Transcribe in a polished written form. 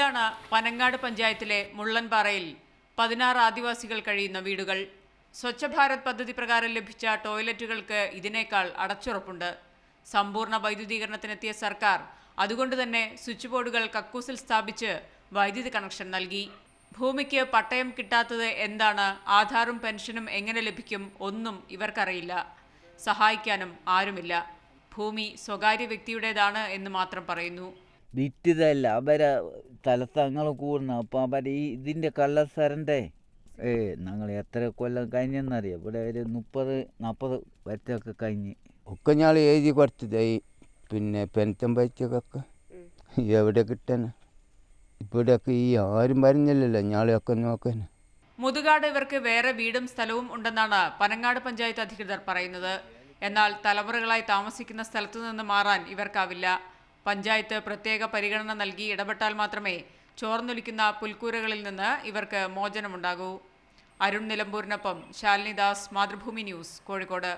ഇതാണ് പനങ്ങാട് പഞ്ചായത്തിലെ മുള്ളൻപാറയിൽ 16 ആദിവാസികൾ കഴിയുന്ന വീടുകൾ. സ്വച്ഛ ഭാരത് പദ്ധതി പ്രകാരം ലഭിച്ച ടോയ്ലറ്റുകൾക്ക് ഇതിനേക്കാൾ അടച്ചുറപ്പുണ്ട്. സമ്പൂർണ്ണ വൈദ്യുതീകരണത്തിനെത്തിയ സർക്കാർ അതുകൊണ്ട് തന്നെ സ്വിച്ച് ബോർഡുകൾ കക്കൂസിൽ സ്ഥാപിച്ച് വൈദ്യുതി കണക്ഷൻ നൽകി. ഭൂമിക്ക് പട്ടയം കിട്ടാത്തത് എന്താണ്, ആധാറും പെൻഷനും എങ്ങനെ ലഭിക്കും, ഒന്നും ഇവർക്കറിയില്ല. സഹായിക്കാനും ആരുമില്ല. ഭൂമി സ്വകാര്യ വ്യക്തിയുടേതാണ് എന്ന് മാത്രം പറയുന്നു. വിറ്റതല്ല, അവരെ തലത്തങ്ങൾ കൂടുന്നു. അപ്പം അവർ ഇതിൻ്റെ കള്ളസരൻ്റെ ഞങ്ങൾ എത്ര കൊല്ലം കഴിഞ്ഞെന്നറിയാം. ഇവിടെ ഒരു 30-40 വർഷമൊക്കെ കഴിഞ്ഞ് ഒക്കെ ഞാൻ എഴുതി കൊടുത്തതായി. പിന്നെ പെൻഷൻ പൈസക്കൊക്കെ എവിടെ കിട്ടാൻ? ഇവിടെയൊക്കെ ആരും വരുന്നില്ലല്ലോ, ഞാളെയൊക്കെ നോക്കാൻ. മുതുകാട് ഇവർക്ക് വേറെ വീടും സ്ഥലവും ഉണ്ടെന്നാണ് പനങ്ങാട് പഞ്ചായത്ത് അധികൃതർ പറയുന്നത്. എന്നാൽ തലമുറകളായി താമസിക്കുന്ന സ്ഥലത്തു നിന്ന് മാറാൻ ഇവർക്കാവില്ല. പഞ്ചായത്ത് പ്രത്യേക പരിഗണന നൽകി ഇടപെട്ടാൽ മാത്രമേ ചോർന്നൊലിക്കുന്ന പുൽക്കൂരകളിൽ നിന്ന് ഇവർക്ക് മോചനമുണ്ടാകൂ. അരുൺ നിലമ്പൂരിനൊപ്പം ശാലിനി ദാസ്, മാതൃഭൂമി ന്യൂസ്, കോഴിക്കോട്.